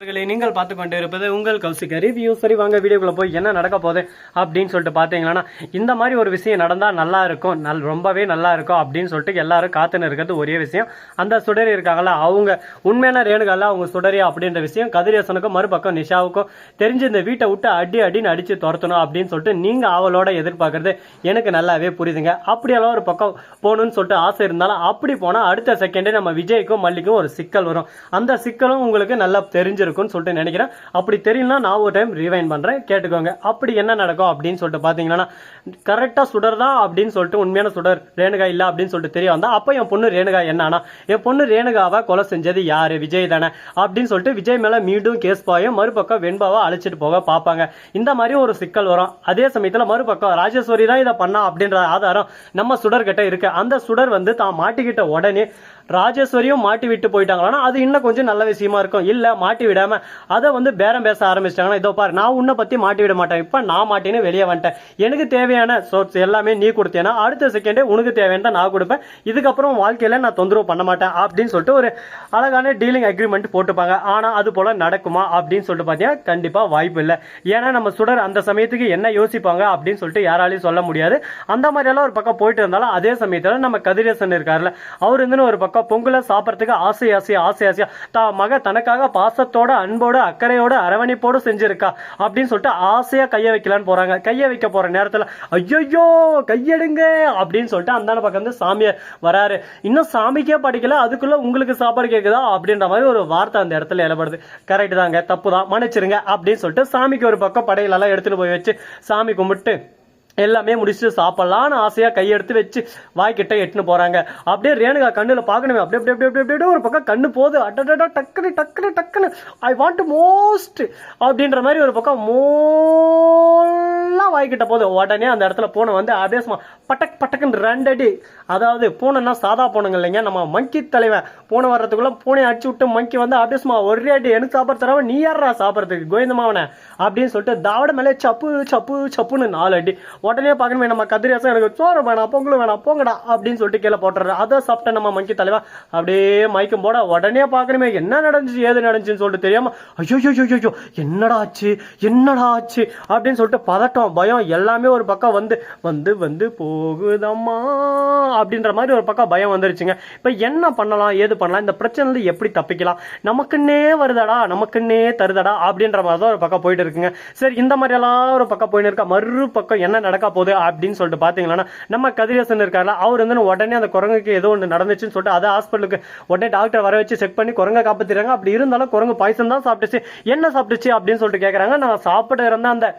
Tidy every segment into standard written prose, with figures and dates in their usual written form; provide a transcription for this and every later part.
நீங்கள் பார்த்து கொண்டு இருப்பது உங்கள் கௌசிக் ரிவ்யூ. சரி வாங்க வீடியோக்குள்ள போய் என்ன நடக்க போகுது அப்படின்னு சொல்லிட்டு பார்த்தீங்கன்னா, இந்த மாதிரி ஒரு விஷயம் நடந்தால் நல்லா இருக்கும், ரொம்பவே நல்லா இருக்கும் அப்படின்னு சொல்லிட்டு எல்லாரும் காத்துன்னு இருக்கிறது ஒரே விஷயம். அந்த சுடரி இருக்காங்களா, அவங்க உண்மையான ரேணுகால அவங்க சுடரியா அப்படின்ற விஷயம் கதிரேசனுக்கும் மறுபக்கம் நிஷாவுக்கும் தெரிஞ்சு இந்த வீட்டை விட்டு அடின்னு அடிச்சு துரத்தணும் அப்படின்னு சொல்லிட்டு நீங்க அவளோட எதிர்பார்க்கறது எனக்கு நல்லாவே புரியுதுங்க. அப்படியெல்லாம் ஒரு பக்கம் போகணும்னு சொல்லிட்டு ஆசை இருந்தாலும் அப்படி போனா அடுத்த செகண்டே நம்ம விஜய்க்கும் மல்லிக்கும் ஒரு சிக்கல் வரும். அந்த சிக்கலும் உங்களுக்கு நல்லா தெரிஞ்சு இருக்கும்னு சொல்லிட்டு நினைக்கிறேன். அப்படி தெரியலனா நான் ஒரு டைம் ரிவைண்ட் பண்றேன், கேட்டுக்கோங்க. அப்படி என்ன நடக்கும் அப்படின்னு சொல்லிட்டு பாத்தீங்கன்னா, கரெக்டா சுடர் தான் அப்படின்னு சொல்லிட்டு உண்மையான சுடர் ரேணுகா இல்ல அப்படின்னு சொல்லிட்டு தெரிய வந்தா அப்ப என் பொண்ணு ரேணுகா என்னன்னா, என் பொண்ணு ரேணுகாவை கொலை செஞ்சது யாரு, விஜய் தானே அப்படின்னு சொல்லிட்டு விஜய் மேல மீண்டும் கேஸ் பாயும். மறுபக்கம் வெண்பாவை அழைச்சிட்டு போக பார்ப்பாங்க. இந்த மாதிரி ஒரு சிக்கல் வரும். அதே சமயத்துல மறுபக்கம் ராஜேஸ்வரி தான் இதை பண்ணா அப்படின்ற ஆதாரம் நம்ம சுடர் கிட்ட இருக்கு. அந்த சுடர் வந்து தான் மாட்டிக்கிட்ட உடனே ராஜேஸ்வரியும் மாட்டி விட்டு போயிட்டாங்கன்னா அது இன்னும் கொஞ்சம் நல்ல விஷயமா இருக்கும். இல்ல மாட்டி விடாம அதை வந்து பேரம் பேச ஆரம்பிச்சிட்டாங்கன்னா, இதோ பாரு நான் உன்னை பத்தி மாட்டி விட மாட்டேன், இப்ப நான் மாட்டின்னு வெளியே வந்துட்டேன், எனக்கு தேவையான சோர்ஸ் எல்லாமே நீ கொடுத்தேன்னா அடுத்த செகண்டே உனக்கு தேவையான நான் கொடுப்பேன், இதுக்கப்புறம் வாழ்க்கையில நான் தொந்தரவு பண்ண மாட்டேன் அப்படின்னு சொல்லிட்டு ஒரு அழகான டீலிங் அக்ரிமெண்ட் போட்டுப்பாங்க. ஆனா அது போல நடக்குமா அப்படின்னு சொல்லிட்டு பாத்தீங்கன்னா கண்டிப்பா வாய்ப்பு இல்லை. ஏன்னா நம்ம சுடர் அந்த சமயத்துக்கு என்ன யோசிப்பாங்க அப்படின்னு சொல்லிட்டு யாராலையும் சொல்ல முடியாது. அந்த மாதிரி எல்லாம் ஒரு பக்கம் போயிட்டு இருந்தாலும் அதே சமயத்துல நம்ம கதிரேசன் இருக்காருல்ல, அவர் வந்து ஒரு பக்கம் பொங்கலை சாப்பிட்றதுக்கு ஆசையா மக தனக்காக பாசத்தோட அன்போட அக்கறையோட அரவணைப்போடு செஞ்சிருக்கா அப்படின்னு சொல்லிட்டு ஆசையா கைய வைக்கலான்னு போறாங்க. கைய வைக்க போற நேரத்துல ஐயோ கையெடுங்க அப்படின்னு சொல்லிட்டு அந்த பக்கம் வந்து சாமியார் வராரு. இன்னும் சாமிக்கே படிக்கல, அதுக்குள்ள உங்களுக்கு சாப்பாடு கேக்குதா அப்படின்ற மாதிரி ஒரு வார்த்தை அந்த இடத்துல எழப்படுது. கரெக்ட் தாங்க, தப்பு தான், மன்னிச்சிருங்க அப்படின்னு சொல்லிட்டு சாமிக்கு ஒரு பக்கம் படையிலெல்லாம் எடுத்துட்டு போய் வச்சு சாமி கும்பிட்டு எல்லாமே முடிச்சுட்டு சாப்பிடலான்னு ஆசையா கையெடுத்து வச்சு வாய்க்கிட்ட எட்டுன்னு போறாங்க. அப்படியே ரேணுகா கண்ணுல பாக்கணுமே, அப்படியே அப்படியே அப்படியே அப்படியே ஒரு பக்கம் கண்ணு போகுது, அட்டடா டக்குனு டக்குனு டக்குனு ஐ வாண்ட் மோஸ்ட் அப்படின்ற மாதிரி ஒரு பக்கம் மோலாம் வாய்க்கிட்ட போகுது. உடனே அந்த இடத்துல பூனை வந்து அப்படியே பட்டக் பட்டக்குன்னு 2 அடி. அதாவது பூனைன்னா சாதா பூனைங்க இல்லைங்க, நம்ம மங்கி தலைவன் பூனை வர்றதுக்குள்ள பூனை அடிச்சு விட்டு மங்கி வந்து அப்படியே ஒரே அடி, எனக்கு சாப்பிட தரவ நீ யாரா சாப்பிட்றதுக்கு கோவிந்தமாவன அப்படின்னு சொல்லிட்டு தாவட மேலே சப்பு சப்பு சப்புன்னு 4 அடி. உடனே பார்க்கணுமே நம்ம கதிரேசன் எனக்கு சோறு வேணாம் பொங்கலும் வேணாம் போங்கடா அப்படின்னு சொல்லிட்டு கீழே போட்டுறாரு. அதை சாப்பிட்ட நம்ம மங்கி தலைவா அப்படியே மயக்கம் போட உடனே பார்க்கணுமே என்ன நடந்துச்சு ஏது நடந்துச்சுன்னு சொல்லிட்டு தெரியாம ஐயோ என்னடா ஆச்சு அப்படின்னு சொல்லிட்டு பதட்டம் பயம் எல்லாமே ஒரு பக்கம் வந்து வந்து வந்து போகுதம்மா அப்படின்ற மாதிரி ஒரு பக்கம் பயம் வந்துருச்சுங்க. இப்ப என்ன பண்ணலாம் ஏது பண்ணலாம், இந்த பிரச்சனை எப்படி தப்பிக்கலாம், நமக்குன்னே வருதடா நமக்குன்னே தருதடா அப்படின்ற மாதிரி தான் ஒரு பக்கம் போயிட்டு இருக்குங்க. சரி இந்த மாதிரி எல்லாம் ஒரு பக்கம் போயிட்டு இருக்கா. மறு பக்கம் என்ன நடக்க போகுது அப்படின்னு சொல்லிட்டு பாத்தீங்கன்னா, நம்ம கதிரேசன் இருக்காரு, அவர் வந்து உடனே அந்த குரங்குக்கு ஏதோ ஒன்று நடந்துச்சுன்னு சொல்லிட்டு அதை ஹாஸ்பிட்டலுக்கு உடனே டாக்டர் வர வச்சு செக் பண்ணி குரங்கை காப்பாத்திடுறாங்க. அப்படி இருந்தாலும் குரங்கு பாய்சன் தான் சாப்பிட்டுச்சு, என்ன சாப்பிட்டுச்சு அப்படின்னு சொல்லிட்டு கேட்கறாங்க. நான் சாப்பிட்டு இருந்த அந்த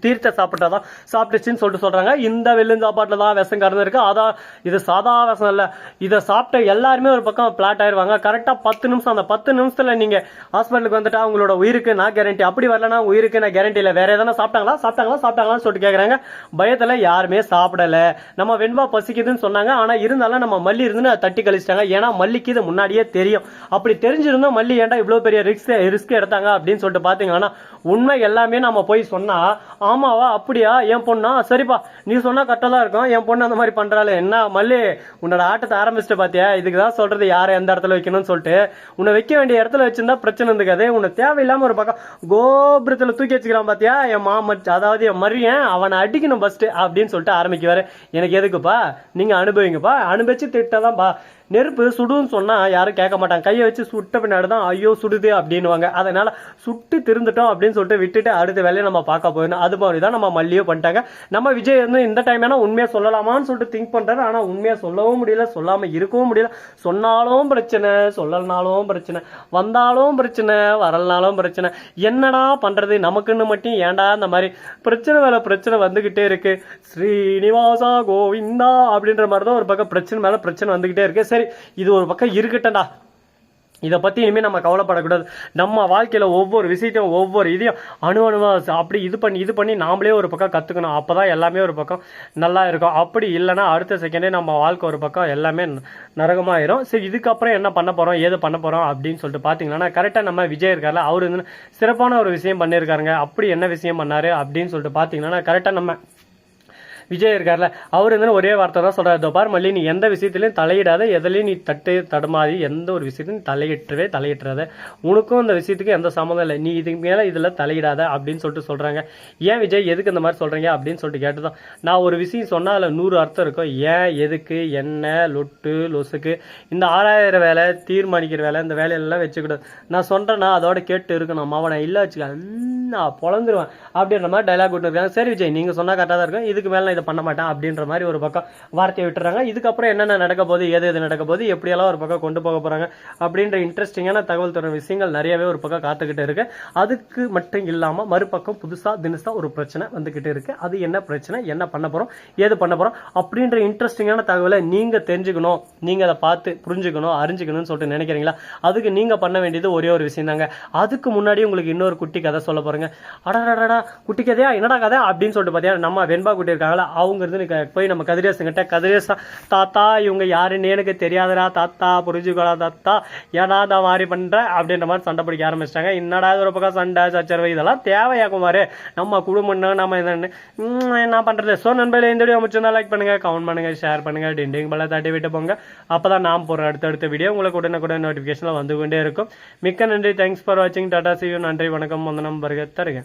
தீர்த்த சாப்பிட்டதான் சாப்பிட்டுச்சுன்னு சொல்லிட்டு சொல்றாங்க. இந்த வெள்ளும் சாப்பாட்டுல தான் விஷம் கறந்து இருக்கு, அதான் இது சாதா விஷம் இல்ல, இதை சாப்பிட்ட எல்லாருமே ஒரு பக்கம் பிளாட் ஆயிருவாங்க. கரெக்டா 10 நிமிஷம், அந்த 10 நிமிஷத்துல நீங்க ஹாஸ்பிட்டலுக்கு வந்துட்டா உங்களோட உயிருக்கு நான் கேரண்டி, அப்படி வரலன்னா உயிருக்கு நான் கேரண்டி இல்ல. வேற எதனா சாப்பிட்டாங்களான்னு சொல்லிட்டு கேக்குறாங்க. பயத்துல யாருமே சாப்பிடல. நம்ம வெண்பா பசிக்குதுன்னு சொன்னாங்க, ஆனா இருந்தாலும் நம்ம மல்லி இருந்து தட்டி கழிச்சிட்டாங்க. ஏன்னா மல்லிக்கு இது முன்னாடியே தெரியும். அப்படி தெரிஞ்சிருந்தோம் மல்லி ஏன்டா இவ்வளவு பெரிய ரிஸ்க் எடுத்தாங்க அப்படின்னு சொல்லிட்டு பாத்தீங்கன்னா, உண்மை எல்லாமே நம்ம போய் சொன்னா ஆமாவா அப்படியா என் பொண்ணா சரிப்பா நீ சொன்னா கரெக்டா தான் இருக்கும், என் பொண்ணு அந்த மாதிரி பண்றாள் என்ன மல்லி உன்னோட ஆட்டத்தை ஆரம்பிச்சுட்டு பாத்தியா, இதுக்குதான் சொல்றது யாரை எந்த இடத்துல வைக்கணும்னு சொல்லிட்டு. உன்னை வைக்க வேண்டிய இடத்துல வச்சிருந்தா பிரச்சனை இருந்துக்காது, உன்னை தேவையில்லாம ஒரு பக்கம் கோபுரத்துல தூக்கி வச்சுக்கிறான் பாத்தியா என் மாமச், அதாவது என் மரியன் அவனை அடிக்கணும் பஸ்ட் அப்படின்னு சொல்லிட்டு ஆரம்பிக்குவாரு. எனக்கு எதுக்குப்பா, நீங்க அனுபவிங்கப்பா, அனுபவிச்சு திட்டதான் பா. நெருப்பு சுடுன்னு சொன்னா யாரும் கேட்க மாட்டாங்க, கையை வச்சு சுட்ட பின்னாடி தான் ஐயோ சுடுது அப்படின்னுவாங்க. அதனால சுட்டு திருந்துட்டோம் அப்படின்னு சொல்லிட்டு விட்டுட்டு அடுத்த வேலையை நம்ம பார்க்க போயிடணும். அது மாதிரி தான் நம்ம மல்லியோ பண்ணிட்டாங்க. நம்ம விஜய் வந்து இந்த டைம் ஏன்னா உண்மையா சொல்லலாமான்னு சொல்லிட்டு திங்க் பண்றாரு. ஆனா உண்மையா சொல்லவும் முடியல, சொல்லாம இருக்கவும் முடியல. சொன்னாலும் பிரச்சனை, சொல்லனாலும் பிரச்சனை, வந்தாலும் பிரச்சனை, வரலனாலும் பிரச்சனை. என்னடா பண்றது, நமக்குன்னு மட்டும் ஏன்டா இந்த மாதிரி பிரச்சனை மேல பிரச்சனை வந்துகிட்டே இருக்கு. ஸ்ரீனிவாசா கோவிந்தா அப்படின்ற மாதிரி தான் ஒரு பக்கம் பிரச்சனை மேல பிரச்சனை வந்துகிட்டே இருக்கு. சரி இது ஒரு பக்கம் இருக்கட்டா, இதை பத்தி இனிமே நம்ம கவலைப்படக்கூடாது. நம்ம வாழ்க்கையில ஒவ்வொரு விஷயத்தையும் ஒவ்வொரு இதையும் அணுவா அப்படி இது பண்ணி நாமளே ஒரு பக்கம் கத்துக்கணும். அப்பதான் எல்லாமே ஒரு பக்கம் நல்லா இருக்கும். அப்படி இல்லைன்னா அடுத்த செகண்டே நம்ம வாழ்க்கை ஒரு பக்கம் எல்லாமே நரகமாயிரும். சரி இதுக்கப்புறம் என்ன பண்ண போறோம் ஏது பண்ண போறோம் அப்படின்னு சொல்லிட்டு பாத்தீங்கன்னா, கரெக்டா நம்ம விஜய் இருக்காருல, அவரு வந்து சிறப்பான ஒரு விஷயம் பண்ணியிருக்காருங்க. அப்படி என்ன விஷயம் பண்ணாரு அப்படின்னு சொல்லிட்டு பாத்தீங்கன்னா, கரெக்டா நம்ம விஜய் இருக்கார்ல, அவர் வந்து ஒரே வார்த்தை தான் சொல்றாரு, இதோ பார் மல்லி, நீ எந்த விஷயத்திலையும் தலையிடாத, எதுலையும் நீ தடுமாறி எந்த ஒரு விஷயத்தையும் தலையிட்டுறாத, உனக்கும் இந்த விஷயத்துக்கு எந்த சம்மந்தம் இல்லை, நீ இதுக்கு மேல இதுல தலையிடாத அப்படின்னு சொல்லிட்டு சொல்றாங்க. ஏன் விஜய் எதுக்கு இந்த மாதிரி சொல்றீங்க அப்படின்னு சொல்லிட்டு கேட்டுதான், நான் ஒரு விஷயம் சொன்னா அதுல 100 அர்த்தம் இருக்கும். ஏன், எதுக்கு, என்ன, லொட்டு லொசுக்கு, இந்த 6000 வேலை தீர்மானிக்கிற வேலை, இந்த வேலையெல்லாம் வச்சுக்கிட்டு நான் சொல்றேன்னா அதோட கேட்டு இருக்கணும். அவனை இல்லை வச்சுக்க நான் பொழந்துருவேன் அப்படின்ற மாதிரி டைலாக் விட்டுருக்காங்க. சரி விஜய், நீங்க சொன்னா கரெக்டாக தான் இருக்கும், இதுக்கு மேல நான் இதை பண்ண மாட்டேன் அப்படின்ற மாதிரி ஒரு பக்கம் வார்த்தையை விட்டுறாங்க. இதுக்கப்புறம் என்னென்ன நடக்க போகுது, எது நடக்க போகுது, எப்படியெல்லாம் ஒரு பக்கம் கொண்டு போக போறாங்க அப்படின்ற இன்ட்ரெஸ்டிங்கான தகவல் தரும் விஷயங்கள் நிறையவே ஒரு பக்கம் காத்துக்கிட்டு இருக்கு. அதுக்கு மட்டும் இல்லாம மறுபக்கம் புதுசா தினசா ஒரு பிரச்சனை வந்துகிட்டு இருக்கு. அது என்ன பிரச்சனை, என்ன பண்ண போறோம், ஏது பண்ண போறோம் அப்படின்ற இன்ட்ரெஸ்டிங்கான தகவலை நீங்க தெரிஞ்சுக்கணும், நீங்க அதை பார்த்து புரிஞ்சுக்கணும், அறிஞ்சுக்கணும்னு சொல்லிட்டு நினைக்கிறீங்களா? அதுக்கு நீங்க பண்ண வேண்டியது ஒரே ஒரு விஷயம் தாங்க. அதுக்கு முன்னாடி உங்களுக்கு இன்னொரு குட்டி கதை சொல்ல போறேங்க. அடடா, குட்டி கதையா, என்னடா கதை அப்படின்னு சொல்லிட்டு பார்த்தீங்கன்னா, நம்ம வெண்பா குட்டி இருக்காங்களா, அவங்க இருந்து போய் நம்ம கதிரேசங்கிட்ட, கதிரேசா தாத்தா இவங்க யாருன்னு எனக்கு தெரியாதுடா தாத்தா, புரிஞ்சுக்கோடா தாத்தா, ஏன்னா தான் மாதிரி பண்ற அப்படின்ற மாதிரி சண்டை பிடிக்க ஆரம்பிச்சிட்டாங்க. என்னடா ஒரு பக்கம் சண்டை சச்சரவு, இதெல்லாம் தேவையா குமாரு, நம்ம குடும்பம் நம்ம என்ன பண்றது. ஸோ நண்பர்களே, இந்த வீடியோ முடிச்சிருந்தா லைக் பண்ணுங்க, கமெண்ட் பண்ணுங்க, ஷேர் பண்ணுங்க, டிண்டிங் பல்ல தட்டி விட்டு போங்க. அப்பதான் நாம் போற அடுத்த வீடியோ உங்களுக்கு உடனுக்குடன் நோட்டிபிகேஷன் வந்து கொண்டே இருக்கும். மிக்க நன்றி, தேங்க்ஸ் ஃபார் வாட்சிங், டாடா, see you, நன்றி, வணக்கம், வந்தனம், வருக தருக.